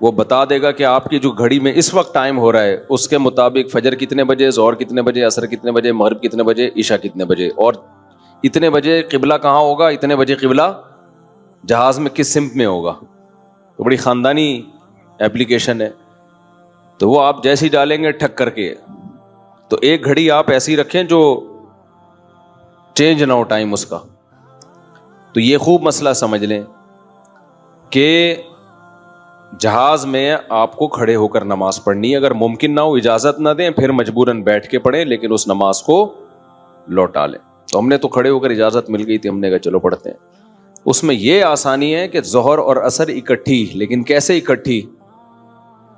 وہ بتا دے گا کہ آپ کی جو گھڑی میں اس وقت ٹائم ہو رہا ہے اس کے مطابق فجر کتنے بجے، ظہر کتنے بجے، عصر کتنے بجے، مغرب کتنے بجے، عشاء کتنے بجے، اور اتنے بجے قبلہ کہاں ہوگا، اتنے بجے قبلہ جہاز میں کس سمت میں ہوگا. تو بڑی خاندانی ایپلیکیشن ہے. تو وہ آپ جیسی ڈالیں گے ٹھک کر کے، تو ایک گھڑی آپ ایسی رکھیں جو چینج نہ ہو ٹائم اس کا. تو یہ خوب مسئلہ سمجھ لیں کہ جہاز میں آپ کو کھڑے ہو کر نماز پڑھنی ہے. اگر ممکن نہ ہو اجازت نہ دیں پھر مجبوراً بیٹھ کے پڑھیں، لیکن اس نماز کو لوٹا لیں. تو ہم نے تو کھڑے ہو کر اجازت مل گئی تھی، ہم نے کہا چلو پڑھتے ہیں. اس میں یہ آسانی ہے کہ ظہر اور عصر اکٹھی، لیکن کیسے اکٹھی؟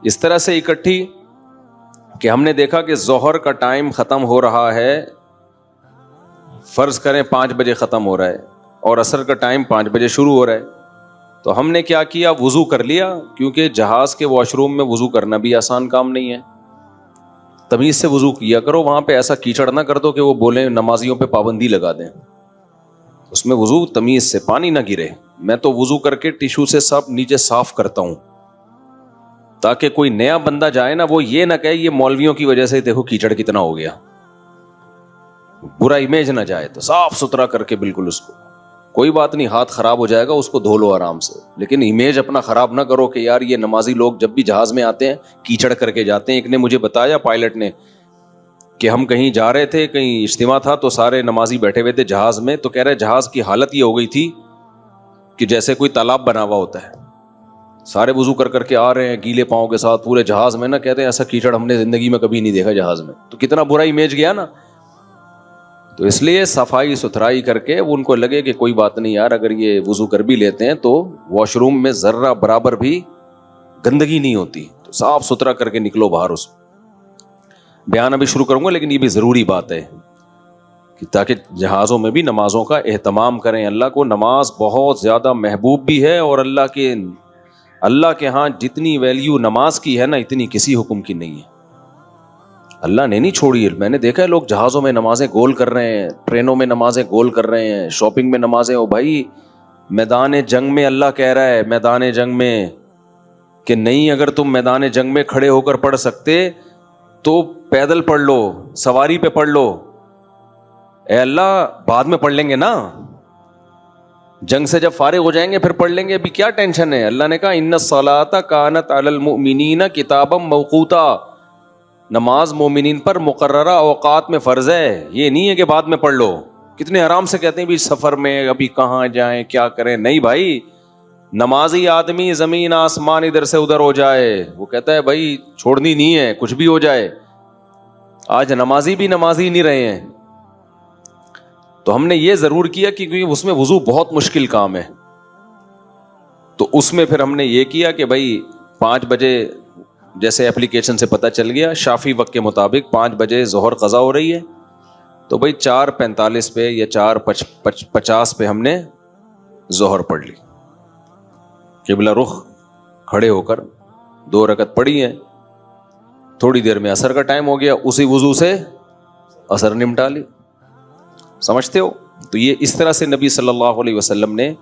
اس طرح سے اکٹھی کہ ہم نے دیکھا کہ ظہر کا ٹائم ختم ہو رہا ہے، فرض کریں 5 بجے ختم ہو رہا ہے، اور عصر کا ٹائم 5 بجے شروع ہو رہا ہے. تو ہم نے کیا کیا، وضو کر لیا، کیونکہ جہاز کے واش روم میں وضو کرنا بھی آسان کام نہیں ہے. تمیز سے وضو کیا کرو، وہاں پہ ایسا کیچڑ نہ کر دو کہ وہ بولیں نمازیوں پہ پابندی لگا دیں. اس میں وضو تمیز سے، پانی نہ گرے. میں تو وضو کر کے ٹیشو سے سب نیچے صاف کرتا ہوں تاکہ کوئی نیا بندہ جائے نا وہ یہ نہ کہے یہ مولویوں کی وجہ سے دیکھو کیچڑ کتنا ہو گیا، برا امیج نہ جائے. تو صاف ستھرا کر کے بالکل اس کو، کوئی بات نہیں ہاتھ خراب ہو جائے گا اس کو دھو لو آرام سے، لیکن امیج اپنا خراب نہ کرو کہ یار یہ نمازی لوگ جب بھی جہاز میں آتے ہیں کیچڑ کر کے جاتے ہیں. ایک نے مجھے بتایا، پائلٹ نے، کہ ہم کہیں جا رہے تھے، کہیں اجتماع تھا، تو سارے نمازی بیٹھے ہوئے تھے جہاز میں. تو کہہ رہے جہاز کی حالت یہ ہو گئی تھی کہ جیسے کوئی تالاب بنا ہوا ہوتا ہے، سارے وضو کر کر کے آ رہے ہیں گیلے پاؤں کے ساتھ پورے جہاز میں نا. کہتے ہیں ایسا کیچڑ ہم نے زندگی میں کبھی نہیں دیکھا جہاز میں. تو کتنا برا امیج گیا نا. تو اس لیے صفائی ستھرائی کر کے ان کو لگے کہ کوئی بات نہیں یار، اگر یہ وضو کر بھی لیتے ہیں تو واش روم میں ذرہ برابر بھی گندگی نہیں ہوتی، تو صاف ستھرا کر کے نکلو باہر. اس بیان ابھی شروع کروں گا، لیکن یہ بھی ضروری بات ہے کہ تاکہ جہازوں میں بھی نمازوں کا اہتمام کریں. اللہ کو نماز بہت زیادہ محبوب بھی ہے، اور اللہ کے ہاں جتنی ویلیو نماز کی ہے نا اتنی کسی حکم کی نہیں ہے. اللہ نے نہیں چھوڑی. میں نے دیکھا ہے لوگ جہازوں میں نمازیں گول کر رہے ہیں، ٹرینوں میں نمازیں گول کر رہے ہیں، شاپنگ میں نمازیں. او بھائی، میدان جنگ میں اللہ کہہ رہا ہے، میدان جنگ میں کہ نہیں، اگر تم میدان جنگ میں کھڑے ہو کر پڑھ سکتے تو پیدل پڑھ لو، سواری پہ پڑھ لو. اے اللہ بعد میں پڑھ لیں گے نا، جنگ سے جب فارغ ہو جائیں گے پھر پڑھ لیں گے، ابھی کیا ٹینشن ہے. اللہ نے کہا ان الصلاۃ کانت علی المؤمنین کتابا موقوتا، نماز مومنین پر مقررہ اوقات میں فرض ہے، یہ نہیں ہے کہ بعد میں پڑھ لو. کتنے آرام سے کہتے ہیں بھی سفر میں ابھی کہاں جائیں کیا کریں. نہیں بھائی، نمازی آدمی زمین آسمان ادھر سے ادھر ہو جائے وہ کہتا ہے بھائی چھوڑنی نہیں ہے، کچھ بھی ہو جائے. آج نمازی بھی نمازی نہیں رہے ہیں. تو ہم نے یہ ضرور کیا کیونکہ اس میں وضو بہت مشکل کام ہے. تو اس میں پھر ہم نے یہ کیا کہ بھائی 5 بجے جیسے اپلیکیشن سے پتہ چل گیا شافی وقت کے مطابق 5 بجے ظہر قضا ہو رہی ہے، تو بھائی 4:45 پہ یا 4:50 پہ ہم نے ظہر پڑھ لی. قبلہ رخ کھڑے ہو کر 2 رکعت پڑھی ہیں. تھوڑی دیر میں عصر کا ٹائم ہو گیا، اسی وضو سے عصر نمٹا لی. سمجھتے ہو؟ تو یہ اس طرح سے نبی صلی اللہ علیہ وسلم نے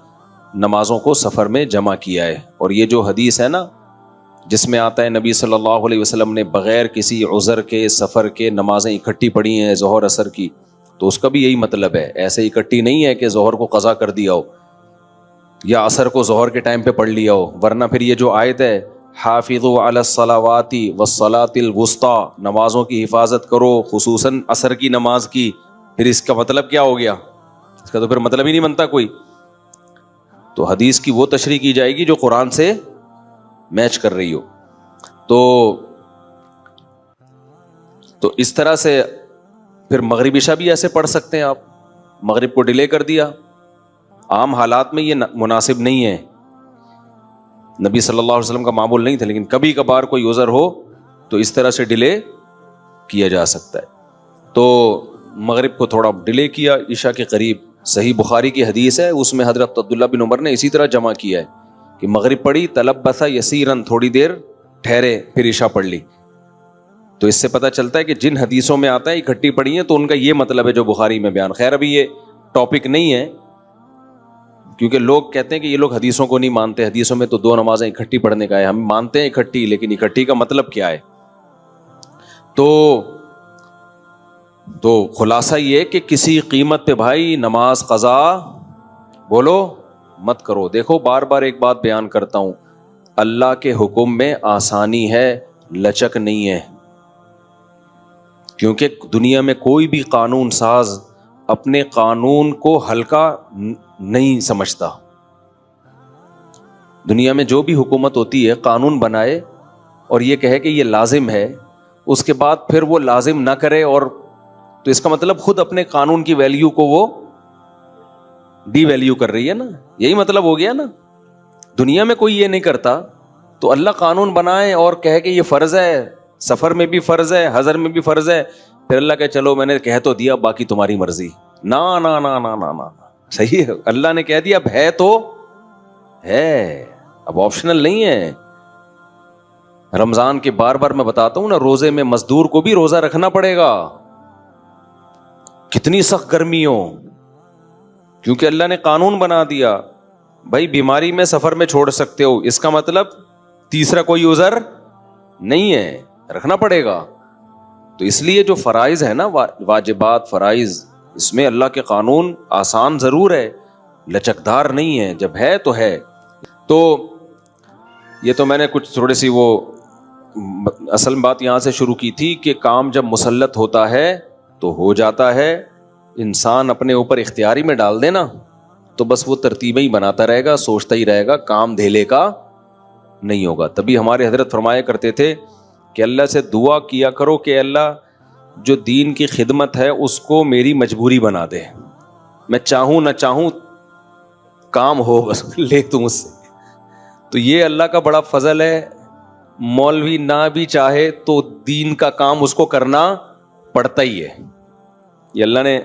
نمازوں کو سفر میں جمع کیا ہے. اور یہ جو حدیث ہے نا جس میں آتا ہے نبی صلی اللہ علیہ وسلم نے بغیر کسی عذر کے سفر کے نمازیں اکٹھی پڑھی ہیں ظہر عصر کی، تو اس کا بھی یہی مطلب ہے. ایسے اکٹھی نہیں ہے کہ ظہر کو قضا کر دیا ہو یا عصر کو ظہر کے ٹائم پہ پڑھ لیا ہو. ورنہ پھر یہ جو آیت ہے حافظوا علی الصلاوات والصلاۃ الوسطی، نمازوں کی حفاظت کرو خصوصاً عصر کی نماز کی، پھر اس کا مطلب کیا ہو گیا؟ اس کا تو پھر مطلب ہی نہیں بنتا کوئی. تو حدیث کی وہ تشریح کی جائے گی جو قرآن سے میچ کر رہی ہو. تو اس طرح سے پھر مغرب عشاء بھی ایسے پڑھ سکتے ہیں آپ. مغرب کو ڈیلے کر دیا، عام حالات میں یہ مناسب نہیں ہے، نبی صلی اللہ علیہ وسلم کا معمول نہیں تھا، لیکن کبھی کبھار کوئی عذر ہو تو اس طرح سے ڈیلے کیا جا سکتا ہے. تو مغرب کو تھوڑا ڈیلے کیا عشاء کے قریب. صحیح بخاری کی حدیث ہے، اس میں حضرت عبداللہ بن عمر نے اسی طرح جمع کیا ہے کہ مغرب پڑھی، تلبث یسیرن، تھوڑی دیر ٹھہرے، پھر عشاء پڑھ لی. تو اس سے پتہ چلتا ہے کہ جن حدیثوں میں آتا ہے اکٹھی پڑھی ہیں تو ان کا یہ مطلب ہے جو بخاری میں بیان. خیر ابھی یہ ٹاپک نہیں ہے کیونکہ لوگ کہتے ہیں کہ یہ لوگ حدیثوں کو نہیں مانتے, حدیثوں میں تو 2 نمازیں اکٹھی پڑھنے کا ہے. ہم مانتے ہیں اکٹھی, لیکن اکٹھی کا مطلب کیا ہے؟ تو خلاصہ یہ کہ کسی قیمت پہ بھائی نماز قضا بولو مت کرو. دیکھو بار بار ایک بات بیان کرتا ہوں, اللہ کے حکم میں آسانی ہے, لچک نہیں ہے. کیونکہ دنیا میں کوئی بھی قانون ساز اپنے قانون کو ہلکا نہیں سمجھتا. دنیا میں جو بھی حکومت ہوتی ہے قانون بنائے اور یہ کہے کہ یہ لازم ہے, اس کے بعد پھر وہ لازم نہ کرے, اور تو اس کا مطلب خود اپنے قانون کی ویلیو کو وہ ڈی ویلیو کر رہی ہے نا. یہی مطلب ہو گیا نا. دنیا میں کوئی یہ نہیں کرتا, تو اللہ قانون بنائے اور کہے کہ یہ فرض ہے, سفر میں بھی فرض ہے, حضر میں بھی فرض ہے, پھر اللہ کہ چلو میں نے کہہ تو دیا, باقی تمہاری مرضی. نا نا نا نا نا نا, صحیح ہے, اللہ نے کہہ دیا اب ہے تو ہے, اب آپشنل نہیں ہے. رمضان کے بار بار میں بتاتا ہوں نا, روزے میں مزدور کو بھی روزہ رکھنا پڑے گا, کتنی سخت گرمی ہو, کیونکہ اللہ نے قانون بنا دیا بھائی بیماری میں سفر میں چھوڑ سکتے ہو, اس کا مطلب تیسرا کوئی عذر نہیں ہے, رکھنا پڑے گا. تو اس لیے جو فرائض ہے نا, واجبات فرائض, اس میں اللہ کے قانون آسان ضرور ہے, لچکدار نہیں ہے. جب ہے تو ہے. تو یہ تو میں نے کچھ تھوڑی سی وہ اصل بات یہاں سے شروع کی تھی کہ کام جب مسلط ہوتا ہے تو ہو جاتا ہے. انسان اپنے اوپر اختیاری میں ڈال دے نا, تو بس وہ ترتیبیں ہی بناتا رہے گا, سوچتا ہی رہے گا, کام دھیلے کا نہیں ہوگا. تبھی ہمارے حضرت فرمایا کرتے تھے کہ اللہ سے دعا کیا کرو کہ اللہ جو دین کی خدمت ہے اس کو میری مجبوری بنا دے, میں چاہوں نہ چاہوں کام ہو, بس لے تو مجھ سے. تو یہ اللہ کا بڑا فضل ہے, مولوی نہ بھی چاہے تو دین کا کام اس کو کرنا پڑتا ہی ہے. یہ اللہ نے,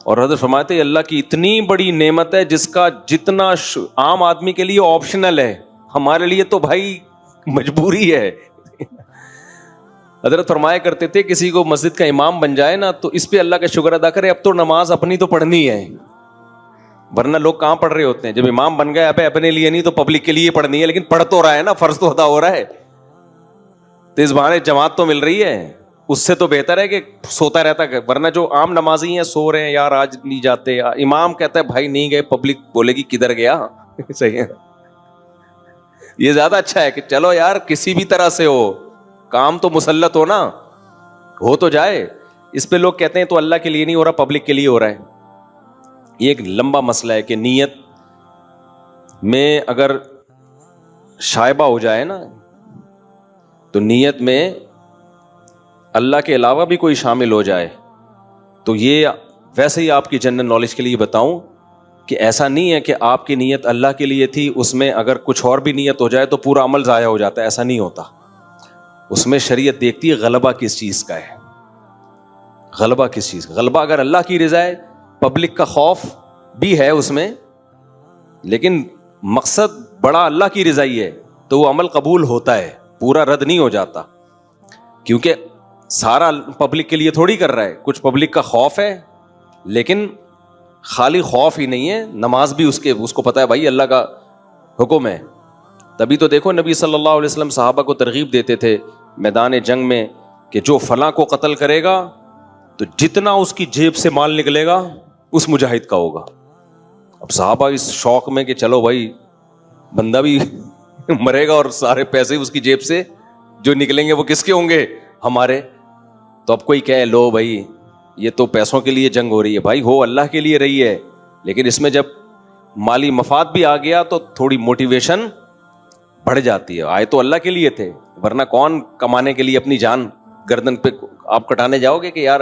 اور حضرت فرماتے ہیں اللہ کی اتنی بڑی نعمت ہے جس کا جتنا عام آدمی کے لیے آپشنل ہے, ہمارے لیے تو بھائی مجبوری ہے. حضرت فرمایا کرتے تھے کسی کو مسجد کا امام بن جائے نا تو اس پہ اللہ کا شکر ادا کرے, اب تو نماز اپنی تو پڑھنی ہے, ورنہ لوگ کہاں پڑھ رہے ہوتے ہیں. جب امام بن گئے اب اپنے لیے نہیں تو پبلک کے لیے پڑھنی ہے, لیکن پڑھ تو رہا ہے نا, فرض تو ادا ہو رہا ہے, تو اس بہانے جماعت تو مل رہی ہے. اس سے تو بہتر ہے کہ سوتا رہتا ہے, ورنہ جو عام نمازی ہیں سو رہے ہیں, یار آج نہیں جاتے, امام کہتا ہے بھائی نہیں گئے, پبلک بولے گی کدھر گیا. صحیح ہے, یہ زیادہ اچھا ہے کہ چلو یار کسی بھی طرح سے ہو, کام تو مسلط ہو نا, ہو تو جائے. اس پہ لوگ کہتے ہیں تو اللہ کے لیے نہیں ہو رہا, پبلک کے لیے ہو رہا ہے. یہ ایک لمبا مسئلہ ہے کہ نیت میں اگر شائبہ ہو جائے نا, تو نیت میں اللہ کے علاوہ بھی کوئی شامل ہو جائے, تو یہ ویسے ہی آپ کی جنرل نالج کے لیے بتاؤں کہ ایسا نہیں ہے کہ آپ کی نیت اللہ کے لیے تھی, اس میں اگر کچھ اور بھی نیت ہو جائے تو پورا عمل ضائع ہو جاتا ہے, ایسا نہیں ہوتا. اس میں شریعت دیکھتی ہے غلبہ کس چیز کا ہے, غلبہ کس چیز کا. غلبہ اگر اللہ کی رضا ہے, پبلک کا خوف بھی ہے اس میں, لیکن مقصد بڑا اللہ کی رضا ہی ہے, تو وہ عمل قبول ہوتا ہے, پورا رد نہیں ہو جاتا. کیونکہ سارا پبلک کے لیے تھوڑی کر رہا ہے, کچھ پبلک کا خوف ہے, لیکن خالی خوف ہی نہیں ہے, نماز بھی اس کو پتا ہے بھائی اللہ کا حکم ہے. تبھی تو دیکھو نبی صلی اللہ علیہ وسلم صحابہ کو ترغیب دیتے تھے میدان جنگ میں کہ جو فلاں کو قتل کرے گا تو جتنا اس کی جیب سے مال نکلے گا اس مجاہد کا ہوگا. اب صحابہ اس شوق میں کہ چلو بھائی بندہ بھی مرے گا اور سارے پیسے اس کی جیب سے جو نکلیں گے وہ کس کے ہوں گے, ہمارے. تو اب کوئی کہے لو بھائی یہ تو پیسوں کے لیے جنگ ہو رہی ہے, بھائی ہو اللہ کے لیے رہی ہے, لیکن اس میں جب مالی مفاد بھی آ گیا تو تھوڑی موٹیویشن بڑھ جاتی ہے. آئے تو اللہ کے لیے تھے, ورنہ کون کمانے کے لیے اپنی جان گردن پہ آپ کٹانے جاؤ گے کہ یار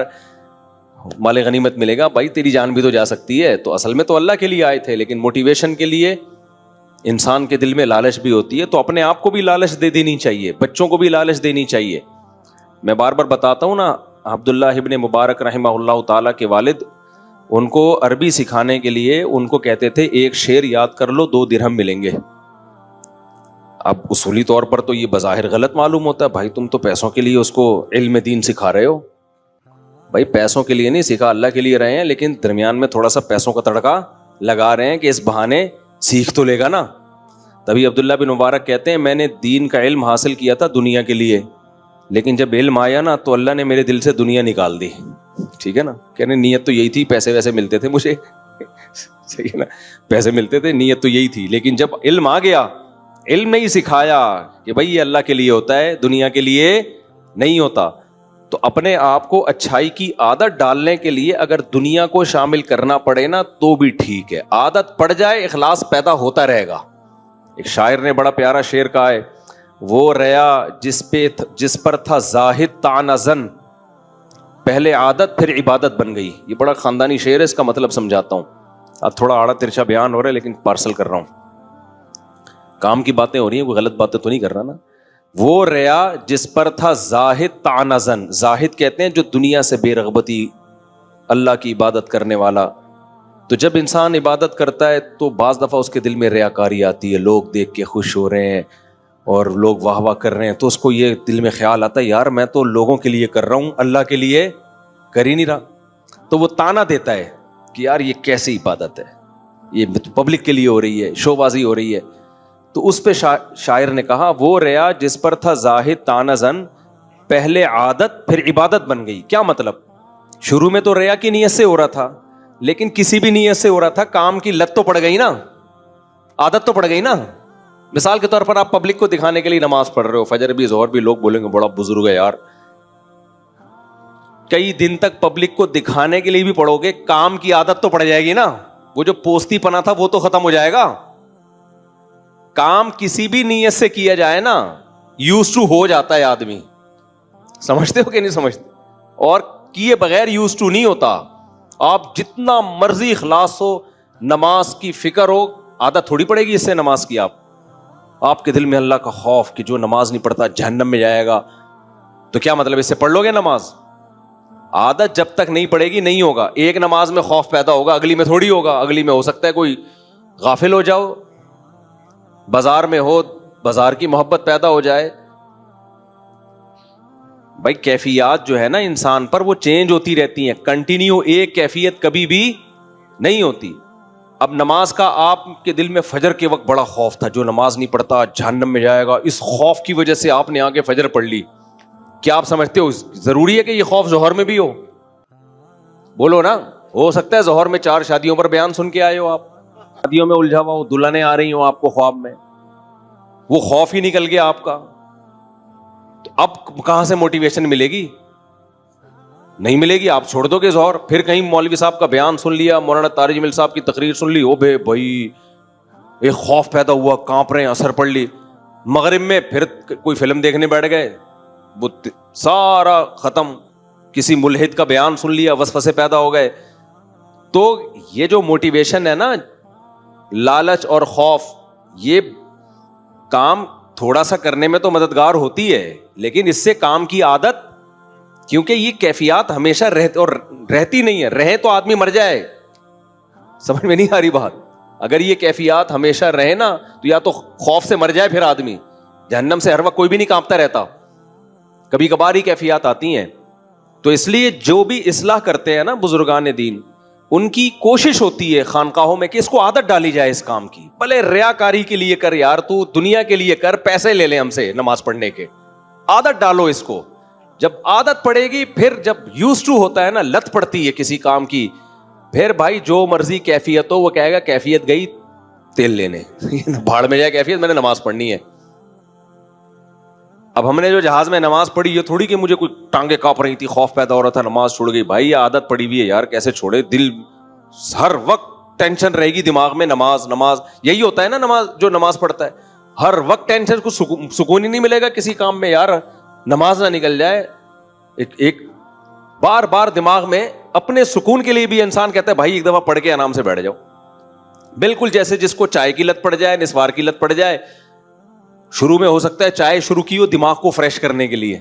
مال غنیمت ملے گا, بھائی تیری جان بھی تو جا سکتی ہے. تو اصل میں تو اللہ کے لیے آئے تھے, لیکن موٹیویشن کے لیے انسان کے دل میں لالچ بھی ہوتی ہے, تو اپنے آپ کو بھی لالچ دے دینی چاہیے, بچوں کو بھی لالچ دینی چاہیے. میں بار بار بتاتا ہوں نا, عبداللہ ابن مبارک رحمہ اللہ تعالیٰ کے والد, ان کو عربی سکھانے کے لیے ان کو کہتے تھے ایک شعر یاد کر لو 2 درہم ملیں گے. اب اصولی طور پر تو یہ بظاہر غلط معلوم ہوتا ہے, بھائی تم تو پیسوں کے لیے اس کو علم دین سکھا رہے ہو. بھائی پیسوں کے لیے نہیں سکھا, اللہ کے لیے رہے ہیں, لیکن درمیان میں تھوڑا سا پیسوں کا تڑکا لگا رہے ہیں کہ اس بہانے سیکھ تو لے گا نا. تبھی عبداللہ بن مبارک کہتے ہیں میں نے دین کا علم حاصل کیا تھا دنیا کے لیے, لیکن جب علم آیا نا تو اللہ نے میرے دل سے دنیا نکال دی. ٹھیک ہے نا, کہنے نیت تو یہی تھی, پیسے ویسے ملتے تھے مجھے, صحیح ہے نا, پیسے ملتے تھے, نیت تو یہی تھی, لیکن جب علم آ گیا, علم نے ہی سکھایا کہ بھائی یہ اللہ کے لیے ہوتا ہے, دنیا کے لیے نہیں ہوتا. تو اپنے آپ کو اچھائی کی عادت ڈالنے کے لیے اگر دنیا کو شامل کرنا پڑے نا تو بھی ٹھیک ہے, عادت پڑ جائے اخلاص پیدا ہوتا رہے گا. ایک شاعر نے بڑا پیارا شعر کہا ہے, وہ ریا جس پر تھا زاہد طعنہ زن, پہلے عادت پھر عبادت بن گئی. یہ بڑا خاندانی شعر ہے, اس کا مطلب سمجھاتا ہوں. اب تھوڑا آڑا ترچا بیان ہو رہا ہے لیکن پارسل کر رہا ہوں, کام کی باتیں ہو رہی ہیں, کوئی غلط باتیں تو نہیں کر رہا نا. وہ ریا جس پر تھا زاہد طعنہ زن, زاہد کہتے ہیں جو دنیا سے بے رغبتی, اللہ کی عبادت کرنے والا. تو جب انسان عبادت کرتا ہے تو بعض دفعہ اس کے دل میں ریاکاری آتی ہے, لوگ دیکھ کے خوش ہو رہے ہیں اور لوگ واہ واہ کر رہے ہیں, تو اس کو یہ دل میں خیال آتا ہے یار میں تو لوگوں کے لیے کر رہا ہوں, اللہ کے لیے کر ہی نہیں رہا. تو وہ تانا دیتا ہے کہ یار یہ کیسی عبادت ہے, یہ پبلک کے لیے ہو رہی ہے, شو بازی ہو رہی ہے. تو اس پہ شاعر نے کہا وہ ریا جس پر تھا زاہد طعنہ زن, پہلے عادت پھر عبادت بن گئی. کیا مطلب؟ شروع میں تو ریا کی نیت سے ہو رہا تھا, لیکن کسی بھی نیت سے ہو رہا تھا, کام کی لت تو پڑ گئی نا, عادت تو پڑ گئی نا. مثال کے طور پر آپ پبلک کو دکھانے کے لیے نماز پڑھ رہے ہو, فجر بھی ظہر بھی, لوگ بولیں گے بڑا بزرگ ہے یار. کئی دن تک پبلک کو دکھانے کے لیے بھی پڑھو گے, کام کی عادت تو پڑ جائے گی نا. وہ جو پوستی پنا تھا وہ تو ختم ہو جائے گا. کام کسی بھی نیت سے کیا جائے نا, یوز ٹو ہو جاتا ہے آدمی. سمجھتے ہو کہ نہیں سمجھتے؟ اور کیے بغیر یوز ٹو نہیں ہوتا. آپ جتنا مرضی اخلاص ہو, نماز کی فکر ہو, عادت تھوڑی پڑے گی اس سے نماز کی. آپ کے دل میں اللہ کا خوف کہ جو نماز نہیں پڑھتا جہنم میں جائے گا, تو کیا مطلب اس سے پڑھ لو گے نماز؟ عادت جب تک نہیں پڑے گی نہیں ہوگا. ایک نماز میں خوف پیدا ہوگا, اگلی میں تھوڑی ہوگا. اگلی میں ہو سکتا ہے کوئی غافل ہو جاؤ, بازار میں ہو, بازار کی محبت پیدا ہو جائے. بھائی کیفیات جو ہے نا انسان پر وہ چینج ہوتی رہتی ہیں, کنٹینیو ایک کیفیت کبھی بھی نہیں ہوتی. اب نماز کا آپ کے دل میں فجر کے وقت بڑا خوف تھا, جو نماز نہیں پڑھتا جہنم میں جائے گا. اس خوف کی وجہ سے آپ نے آگے فجر پڑھ لی. کیا آپ سمجھتے ہو ضروری ہے کہ یہ خوف ظہر میں بھی ہو؟ بولو نا. ہو سکتا ہے ظہر میں 4 شادیوں پر بیان سن کے آئے ہو, آپ شادیوں میں الجھا ہوا ہو, دلہنیں آ رہی ہوں آپ کو خواب میں, وہ خوف ہی نکل گیا آپ کا. تو اب کہاں سے موٹیویشن ملے گی؟ نہیں ملے گی. آپ چھوڑ دو گے ظہر, پھر کہیں مولوی صاحب کا بیان سن لیا, مولانا طارق جمیل صاحب کی تقریر سن لی, او بے بھائی ایک خوف پیدا ہوا, کانپ رہے ہیں, اثر پڑ لی. مغرب میں پھر کوئی فلم دیکھنے بیٹھ گئے, وہ سارا ختم. کسی ملحد کا بیان سن لیا, وسوسے پیدا ہو گئے. تو یہ جو موٹیویشن ہے نا, لالچ اور خوف, یہ کام تھوڑا سا کرنے میں تو مددگار ہوتی ہے, لیکن اس سے کام کی عادت, کیونکہ یہ کیفیات ہمیشہ رہتی نہیں ہے. رہے تو آدمی مر جائے. سمجھ میں نہیں آ رہی بات؟ اگر یہ کیفیات ہمیشہ رہے نا تو یا تو خوف سے مر جائے پھر آدمی. جہنم سے ہر وقت کوئی بھی نہیں کانپتا رہتا, کبھی کبھار ہی کیفیات آتی ہیں. تو اس لیے جو بھی اصلاح کرتے ہیں نا بزرگان دین, ان کی کوشش ہوتی ہے خانقاہوں میں کہ اس کو عادت ڈالی جائے اس کام کی. بھلے ریاکاری کے لیے کر یار, تو دنیا کے لیے کر, پیسے لے لیں ہم سے نماز پڑھنے کے, عادت ڈالو اس کو. جب عادت پڑے گی, پھر جب یوز ٹو ہوتا ہے نا, لت پڑتی ہے کسی کام کی, پھر بھائی جو مرضی کیفیت ہو, وہ کہے گا کیفیت گئی تیل لینے, بھاڑ میں جائے کیفیت, میں نے نماز پڑھنی ہے. اب ہم نے جو جہاز میں نماز پڑھی, یہ تھوڑی کہ مجھے کوئی ٹانگیں کانپ رہی تھی, خوف پیدا ہو رہا تھا, نماز چھوڑ گئی. بھائی یہ عادت پڑی ہوئی ہے یار, کیسے چھوڑے؟ دل ہر وقت ٹینشن رہے گی دماغ میں, نماز نماز. یہی ہوتا ہے نا نماز, جو نماز پڑھتا ہے ہر وقت ٹینشن, کو سکون ہی نہیں ملے گا کسی کام میں یار, نماز نہ نکل جائے. ایک بار بار دماغ میں اپنے سکون کے لیے بھی انسان کہتا ہے بھائی ایک دفعہ پڑھ کے آرام سے بیٹھ جاؤ. بالکل جیسے جس کو چائے کی لت پڑ جائے, نسوار کی لت پڑ جائے. شروع میں ہو سکتا ہے چائے شروع کی ہو دماغ کو فریش کرنے کے لیے,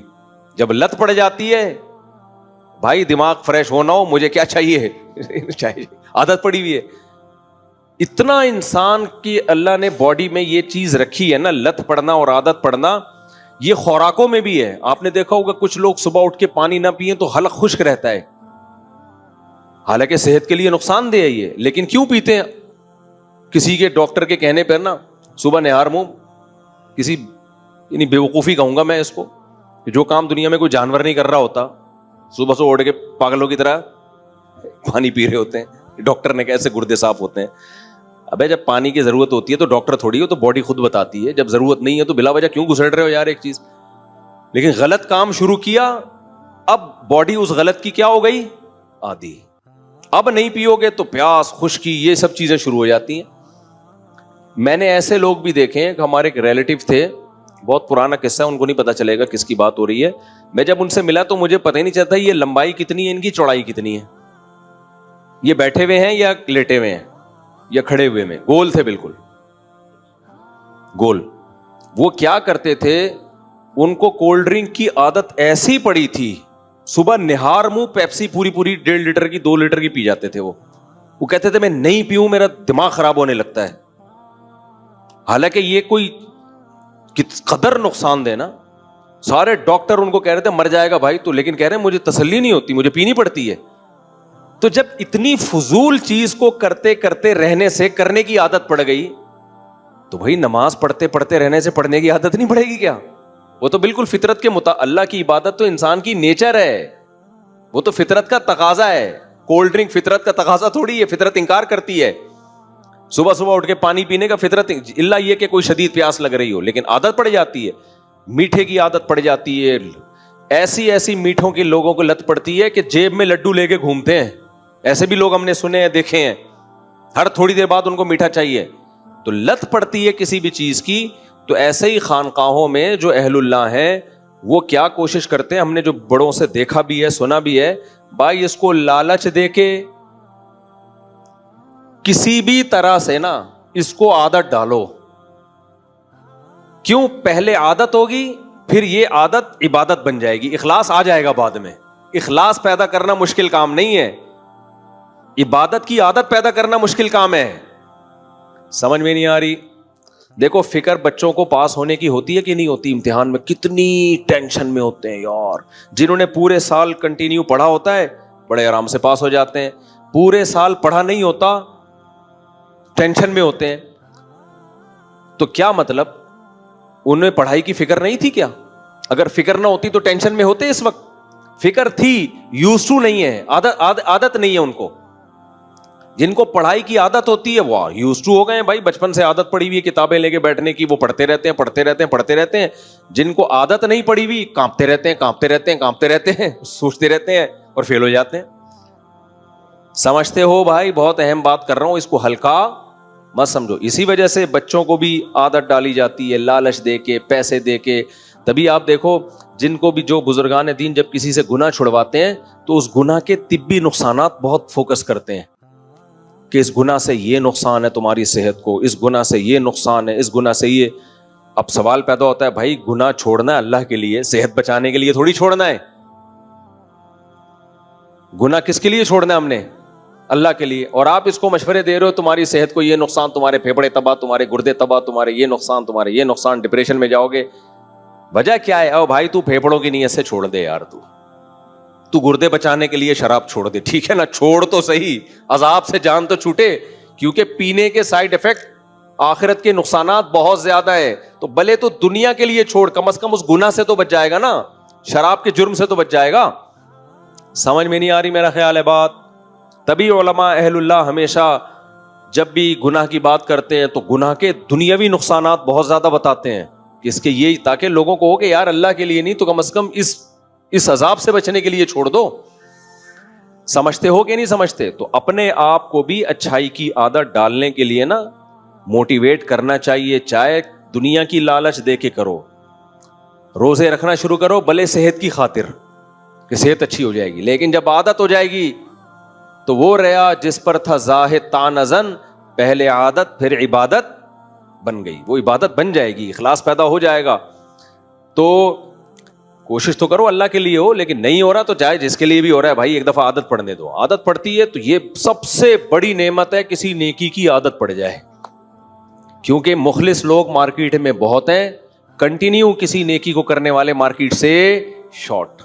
جب لت پڑ جاتی ہے بھائی دماغ فریش ہونا ہو, مجھے کیا چاہیے؟ چائے. عادت پڑی ہوئی ہے. اتنا انسان کی اللہ نے باڈی میں یہ چیز رکھی ہے نا, لت پڑنا اور عادت پڑنا. یہ خوراکوں میں بھی ہے. آپ نے دیکھا ہوگا کچھ لوگ صبح اٹھ کے پانی نہ پیئیں تو حلق خشک رہتا ہے, حالانکہ صحت کے لیے نقصان دہ ہے یہ, لیکن کیوں پیتے ہیں؟ کسی کے ڈاکٹر کے کہنے پر نا صبح نہار منہ کسی یعنی بیوقوفی کہوں گا میں اس کو, جو کام دنیا میں کوئی جانور نہیں کر رہا ہوتا, صبح سے اٹھ کے پاگلوں کی طرح پانی پی رہے ہوتے ہیں, ڈاکٹر نے کیسے گردے صاف ہوتے ہیں. ابے جب پانی کی ضرورت ہوتی ہے تو ڈاکٹر تھوڑی ہو, تو باڈی خود بتاتی ہے, جب ضرورت نہیں ہے تو بلا وجہ کیوں گھسڑ رہے ہو یار ایک چیز. لیکن غلط کام شروع کیا, اب باڈی اس غلط کی کیا ہو گئی, عادی. اب نہیں پیو گے تو پیاس, خشکی, یہ سب چیزیں شروع ہو جاتی ہیں. میں نے ایسے لوگ بھی دیکھے ہیں کہ ہمارے ایک ریلیٹیو تھے, بہت پرانا قصہ ہے, ان کو نہیں پتا چلے گا کس کی بات ہو رہی ہے. میں جب ان سے ملا تو مجھے پتہ ہی نہیں چلتا یہ لمبائی کتنی ہے, ان کی چوڑائی کتنی ہے, یہ بیٹھے ہوئے ہیں یا لیٹے ہوئے ہیں یا کھڑے ہوئے میں. گول تھے, بالکل گول. وہ کیا کرتے تھے, ان کو کولڈ ڈرنک کی عادت ایسی پڑی تھی, صبح نہار منہ پیپسی پوری 1.5 لیٹر کی 2 لیٹر کی پی جاتے تھے. وہ کہتے تھے میں نہیں پیوں میرا دماغ خراب ہونے لگتا ہے. حالانکہ یہ کوئی قدر نقصان دہ نا, سارے ڈاکٹر ان کو کہہ رہے تھے مر جائے گا بھائی تو, لیکن کہہ رہے ہیں مجھے تسلی نہیں ہوتی, مجھے پینی پڑتی ہے. تو جب اتنی فضول چیز کو کرتے کرتے رہنے سے کرنے کی عادت پڑ گئی تو بھائی نماز پڑھتے پڑھتے رہنے سے پڑھنے کی عادت نہیں پڑے گی کیا؟ وہ تو بالکل فطرت کے اللہ کی عبادت تو انسان کی نیچر ہے, وہ تو فطرت کا تقاضا ہے. کولڈ ڈرنک فطرت کا تقاضا تھوڑی ہے, فطرت انکار کرتی ہے صبح صبح اٹھ کے پانی پینے کا. فطرت الا یہ کہ کوئی شدید پیاس لگ رہی ہو, لیکن عادت پڑ جاتی ہے. میٹھے کی عادت پڑ جاتی ہے, ایسی میٹھوں کے لوگوں کو لت پڑتی ہے کہ جیب میں لڈو لے کے گھومتے ہیں. ایسے بھی لوگ ہم نے سنے ہیں, دیکھے ہیں, ہر تھوڑی دیر بعد ان کو میٹھا چاہیے. تو لت پڑتی ہے کسی بھی چیز کی. تو ایسے ہی خانقاہوں میں جو اہل اللہ ہیں وہ کیا کوشش کرتے ہیں, ہم نے جو بڑوں سے دیکھا بھی ہے سنا بھی ہے, بھائی اس کو لالچ دے کے کسی بھی طرح سے نا اس کو عادت ڈالو. کیوں؟ پہلے عادت ہوگی, پھر یہ عادت عبادت بن جائے گی, اخلاص آ جائے گا بعد میں. اخلاص پیدا کرنا مشکل کام نہیں ہے, عبادت کی عادت پیدا کرنا مشکل کام ہے. سمجھ میں نہیں آ رہی؟ دیکھو فکر بچوں کو پاس ہونے کی ہوتی ہے کہ نہیں ہوتی, امتحان میں کتنی ٹینشن میں ہوتے ہیں یار. جنہوں نے پورے سال کنٹینیو پڑھا ہوتا ہے بڑے آرام سے پاس ہو جاتے ہیں, پورے سال پڑھا نہیں ہوتا ٹینشن میں ہوتے ہیں. تو کیا مطلب, انہیں پڑھائی کی فکر نہیں تھی کیا؟ اگر فکر نہ ہوتی تو ٹینشن میں ہوتے اس وقت. فکر تھی, یوز ٹو نہیں ہے, عادت نہیں ہے ان کو. جن کو پڑھائی کی عادت ہوتی ہے وہ یوز ٹو ہو گئے ہیں بھائی, بچپن سے عادت پڑی ہوئی ہے کتابیں لے کے بیٹھنے کی, وہ پڑھتے رہتے ہیں. جن کو عادت نہیں پڑی ہوئی کانپتے رہتے ہیں, سوچتے رہتے ہیں اور فیل ہو جاتے ہیں. سمجھتے ہو بھائی؟ بہت اہم بات کر رہا ہوں, اس کو ہلکا مت سمجھو. اسی وجہ سے بچوں کو بھی عادت ڈالی جاتی ہے لالچ دے کے, پیسے دے کے. تبھی آپ دیکھو جن کو بھی, جو بزرگان دین جب کسی سے گناہ چھڑواتے ہیں تو اس گناہ کے طبی نقصانات بہت فوکس کرتے ہیں کہ اس گناہ سے یہ نقصان ہے تمہاری صحت کو, اس گناہ سے یہ نقصان ہے, اس گناہ سے یہ. اب سوال پیدا ہوتا ہے بھائی گناہ چھوڑنا ہے اللہ کے لیے, صحت بچانے کے لیے تھوڑی چھوڑنا ہے. گناہ کس کے لیے چھوڑنا ہے ہم نے؟ اللہ کے لیے. اور آپ اس کو مشورے دے رہے ہو تمہاری صحت کو یہ نقصان, تمہارے پھیپھڑے تباہ, تمہارے گردے تباہ, تمہارے یہ نقصان, ڈپریشن میں جاؤ گے. وجہ کیا ہے؟ او بھائی تو پھیپھڑوں کی نیت سے چھوڑ دے یار, تو گردے بچانے کے لیے شراب چھوڑ دے, ٹھیک ہے نا, چھوڑ تو صحیح, عذاب سے جان تو چھوٹے. کیونکہ پینے کے سائیڈ ایفیکٹ, آخرت کے نقصانات بہت زیادہ ہے. تو بھلے تو دنیا کے لیے چھوڑ, کم از کم اس گناہ سے تو بچ جائے گا نا, شراب کے جرم سے تو بچ جائے گا. سمجھ میں نہیں آ رہی میرا خیال ہے بات؟ تبھی علماء اہل اللہ ہمیشہ جب بھی گناہ کی بات کرتے ہیں تو گناہ کے دنیاوی نقصانات بہت زیادہ بتاتے ہیں کہ اس کے یہ, تاکہ لوگوں کو ہو کہ یار اللہ کے لیے نہیں تو کم از کم اس عذاب سے بچنے کے لیے چھوڑ دو. سمجھتے ہو کہ نہیں سمجھتے؟ تو اپنے آپ کو بھی اچھائی کی عادت ڈالنے کے لیے نا موٹیویٹ کرنا چاہیے, چاہے دنیا کی لالچ دے کے کرو. روزے رکھنا شروع کرو بھلے صحت کی خاطر کہ صحت اچھی ہو جائے گی, لیکن جب عادت ہو جائے گی تو وہ ریا جس پر تھا زاہد تانزن, پہلے عادت پھر عبادت بن گئی, وہ عبادت بن جائے گی, اخلاص پیدا ہو جائے گا. تو کوشش تو کرو اللہ کے لیے ہو, لیکن نہیں ہو رہا تو چاہے جس کے لیے بھی ہو رہا ہے بھائی ایک دفعہ عادت پڑنے دو. عادت پڑتی ہے تو یہ سب سے بڑی نعمت ہے کسی نیکی کی عادت پڑ جائے, کیونکہ مخلص لوگ مارکیٹ میں بہت ہیں, کنٹینیو کسی نیکی کو کرنے والے مارکیٹ سے شارٹ.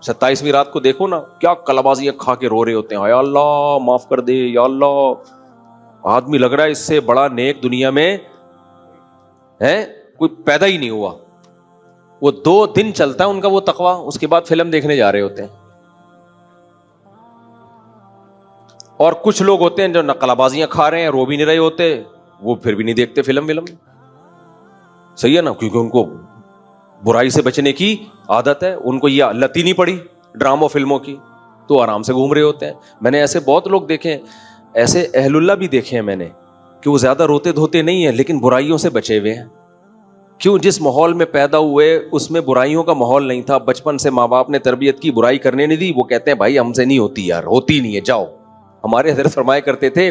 27ویں رات کو دیکھو نا, کیا کلبازیاں کھا کے رو رہے ہوتے ہیں, یا اللہ معاف کر دے, یا اللہ. آدمی لگ رہا ہے اس سے بڑا نیک دنیا میں ہے کوئی پیدا ہی نہیں ہوا. وہ 2 دن چلتا ہے ان کا وہ تقویٰ, اس کے بعد فلم دیکھنے جا رہے ہوتے ہیں. اور کچھ لوگ ہوتے ہیں جو نقلہ بازیاں کھا رہے ہیں, رو بھی نہیں رہے ہوتے, وہ پھر بھی نہیں دیکھتے فلم. صحیح ہے نا, کیونکہ ان کو برائی سے بچنے کی عادت ہے, ان کو یہ لت ہی نہیں پڑی ڈراموں فلموں کی, تو آرام سے گھوم رہے ہوتے ہیں. میں نے ایسے بہت لوگ دیکھے ہیں, ایسے اہل اللہ بھی دیکھے ہیں میں نے, کہ وہ زیادہ روتے دھوتے نہیں ہیں لیکن برائیوں سے بچے ہوئے ہیں. کیوں؟ جس ماحول میں پیدا ہوئے اس میں برائیوں کا ماحول نہیں تھا, بچپن سے ماں باپ نے تربیت کی, برائی کرنے نہیں دی. وہ کہتے ہیں بھائی ہم سے نہیں ہوتی یار, ہوتی نہیں ہے, جاؤ. ہمارے حضرت فرمایا کرتے تھے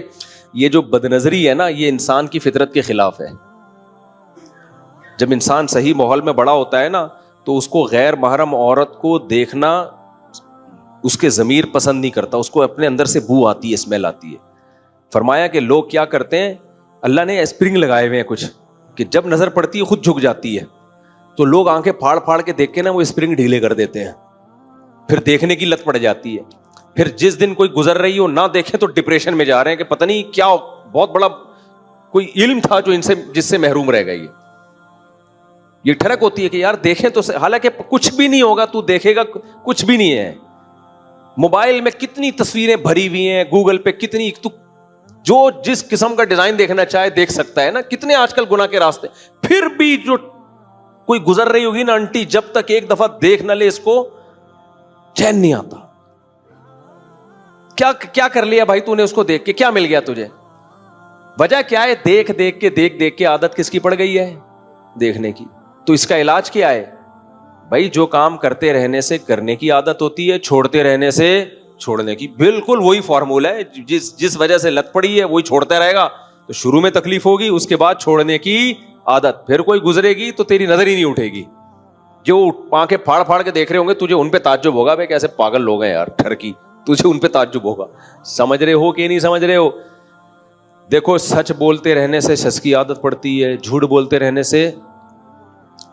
یہ جو بدنظری ہے نا, یہ انسان کی فطرت کے خلاف ہے. جب انسان صحیح ماحول میں بڑا ہوتا ہے نا, تو اس کو غیر محرم عورت کو دیکھنا اس کے ضمیر پسند نہیں کرتا, اس کو اپنے اندر سے بو آتی ہے, اسمیل آتی ہے. فرمایا کہ لوگ کیا کرتے ہیں, اللہ نے اسپرنگ لگائے ہوئے ہیں کچھ, کہ جب نظر پڑتی ہے خود جھک جاتی ہے, تو لوگ آنکھیں پھاڑ پھاڑ کے دیکھ کے نا وہ اسپرنگ ڈھیلے کر دیتے ہیں, پھر دیکھنے کی لت پڑ جاتی ہے. پھر جس دن کوئی گزر رہی ہو نہ دیکھیں تو ڈپریشن میں جا رہے ہیں کہ پتہ نہیں کیا بہت بڑا کوئی علم تھا جو ان سے جس سے محروم رہ گئی. یہ ٹھڑک ہوتی ہے کہ یار دیکھیں تو, حالانکہ کچھ بھی نہیں ہوگا, تو دیکھے گا کچھ بھی نہیں ہے. موبائل میں کتنی تصویریں بھری ہوئی ہیں, گوگل پہ کتنی, تو جو جس قسم کا ڈیزائن دیکھنا چاہے دیکھ سکتا ہے نا. کتنے آج کل گناہ کے راستے, پھر بھی جو کوئی گزر رہی ہوگی نا آنٹی, جب تک ایک دفعہ دیکھ نہ لے اس کو چین نہیں آتا. کیا کر لیا بھائی تو نے اس کو دیکھ کے, کیا مل گیا تجھے؟ وجہ کیا ہے؟ دیکھ دیکھ کے عادت کس کی پڑ گئی ہے؟ دیکھنے کی. تو اس کا علاج کیا ہے بھائی؟ جو کام کرتے رہنے سے کرنے کی عادت ہوتی ہے, چھوڑتے رہنے سے چھوڑنے کی. بالکل وہی فارمولا ہے, جس وجہ سے لت پڑی ہے وہی چھوڑتا رہے گا تو شروع میں تکلیف ہوگی, اس کے بعد چھوڑنے کی عادت. پھر کوئی گزرے گی تو تیری نظر ہی نہیں اٹھے گی. جو آنکھیں پھاڑ پھاڑ کے دیکھ رہے ہوں گے تجھے ان پہ تعجب ہوگا, بھائی کیسے پاگل لوگ ہیں یار, ٹھرکی, تجھے ان پہ تعجب ہوگا. سمجھ رہے ہو کہ نہیں سمجھ رہے ہو؟ دیکھو, سچ بولتے رہنے سے سچ کی عادت پڑتی ہے, جھوٹ بولتے رہنے سے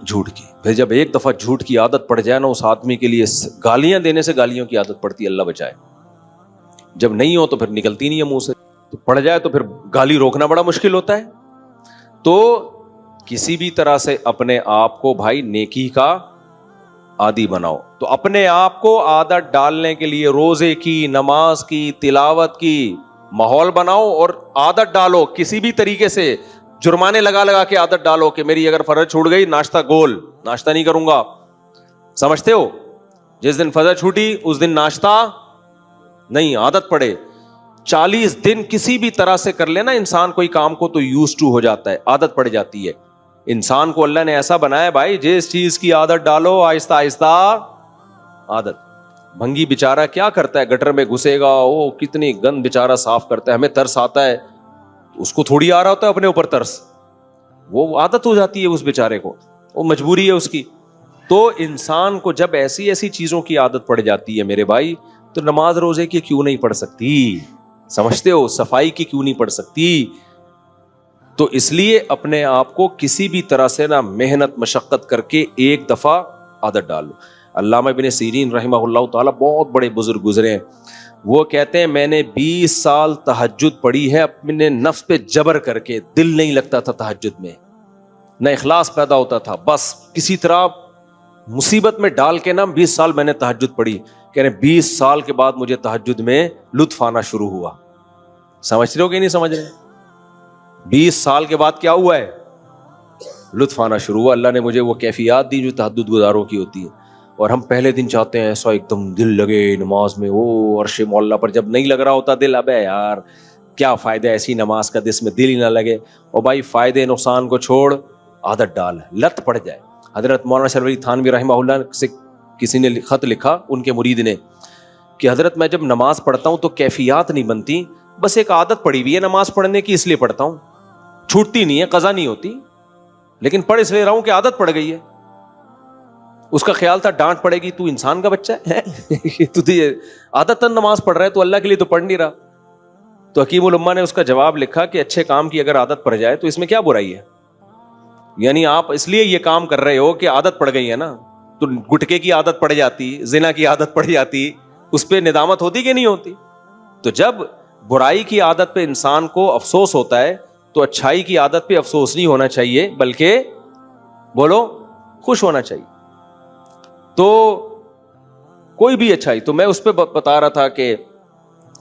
جھوٹ کی. پھر جب ایک دفعہ جھوٹ کی عادت پڑ جائے نا اس آدمی کے لیے, گالیاں دینے سے گالیوں کی عادت پڑتی ہے, اللہ بچائے. جب نہیں ہو تو پھر نکلتی نہیں ہے منہ سے, تو پڑ جائے تو پھر گالی روکنا بڑا مشکل ہوتا ہے. تو کسی بھی طرح سے اپنے آپ کو بھائی نیکی کا عادی بناؤ. تو اپنے آپ کو عادت ڈالنے کے لیے روزے کی, نماز کی, تلاوت کی ماحول بناؤ, اور عادت ڈالو کسی بھی طریقے سے. جرمانے لگا کے عادت ڈالو کہ میری اگر فرض چھوٹ گئی, ناشتہ گول, ناشتہ نہیں کروں گا. سمجھتے ہو؟ جس دن فرض چھوٹی اس دن ناشتہ نہیں, عادت پڑے. 40 دن کسی بھی طرح سے کر لینا انسان کوئی کام کو تو یوز ٹو ہو جاتا ہے, عادت پڑ جاتی ہے. انسان کو اللہ نے ایسا بنایا بھائی, جس چیز کی عادت ڈالو آہستہ آہستہ عادت. بھنگی بیچارہ کیا کرتا ہے, گٹر میں گھسے گا, وہ کتنی گند بیچارہ صاف کرتا ہے, ہمیں ترس آتا ہے, اس کو تھوڑی آ رہا ہوتا ہے اپنے اوپر ترس, وہ عادت ہو جاتی ہے اس بیچارے کو, وہ مجبوری ہے اس کی. تو انسان کو جب ایسی چیزوں کی عادت پڑ جاتی ہے میرے بھائی, تو نماز روزے کی کیوں نہیں پڑھ سکتی؟ سمجھتے ہو؟ صفائی کی کیوں نہیں پڑھ سکتی؟ تو اس لیے اپنے آپ کو کسی بھی طرح سے نہ محنت مشقت کر کے ایک دفعہ عادت ڈالو. علامہ ابن سیرین رحمہ اللہ تعالیٰ بہت بڑے بزرگ گزرے ہیں, وہ کہتے ہیں میں نے 20 سال تہجد پڑھی ہے اپنے نفس پہ جبر کر کے, دل نہیں لگتا تھا تہجد میں, نہ اخلاص پیدا ہوتا تھا, بس کسی طرح مصیبت میں ڈال کے نا 20 سال میں نے تہجد پڑھی. کہہ رہے 20 سال کے بعد مجھے تہجد میں لطف آنا شروع ہوا. سمجھ رہے ہو کہ نہیں سمجھ رہے؟ 20 سال کے بعد کیا ہوا ہے؟ لطف آنا شروع ہوا. اللہ نے مجھے وہ کیفیات دی جو تہجد گزاروں کی ہوتی ہے. اور ہم پہلے دن چاہتے ہیں ایسا ایک دم دل لگے نماز میں, وہ عرش مولا پر. جب نہیں لگ رہا ہوتا دل, ابے یار کیا فائدہ ایسی نماز کا جس میں دل ہی نہ لگے. اور بھائی فائدے نقصان کو چھوڑ, عادت ڈال, لت پڑ جائے. حضرت مولانا شرف علی تھانوی رحمہ اللہ سے کسی نے خط لکھا, ان کے مرید نے, کہ حضرت میں جب نماز پڑھتا ہوں تو کیفیات نہیں بنتی, بس ایک عادت پڑی ہوئی ہے نماز پڑھنے کی, اس لیے پڑھتا ہوں, چھوٹتی نہیں ہے, قضا نہیں ہوتی, لیکن پڑھ اس لیے رہا ہوں کہ عادت پڑ گئی ہے. اس کا خیال تھا ڈانٹ پڑے گی, تو انسان کا بچہ ہے, تو عادت نماز پڑھ رہا ہے, تو اللہ کے لیے تو پڑھ نہیں رہا. تو حکیم الامہ نے اس کا جواب لکھا کہ اچھے کام کی اگر عادت پڑ جائے تو اس میں کیا برائی ہے؟ یعنی آپ اس لیے یہ کام کر رہے ہو کہ عادت پڑ گئی ہے نا. تو گٹکے کی عادت پڑ جاتی, زنا کی عادت پڑ جاتی, اس پہ ندامت ہوتی کہ نہیں ہوتی؟ تو جب برائی کی عادت پہ انسان کو افسوس ہوتا ہے تو اچھائی کی عادت پہ افسوس نہیں ہونا چاہیے, بلکہ بولو خوش ہونا چاہیے. تو کوئی بھی اچھائی, تو میں اس پہ بتا رہا تھا کہ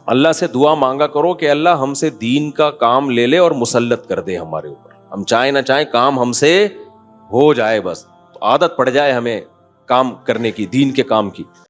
اللہ سے دعا مانگا کرو کہ اللہ ہم سے دین کا کام لے لے اور مسلط کر دے ہمارے اوپر, ہم چاہیں نہ چاہیں کام ہم سے ہو جائے, بس عادت پڑ جائے ہمیں کام کرنے کی, دین کے کام کی.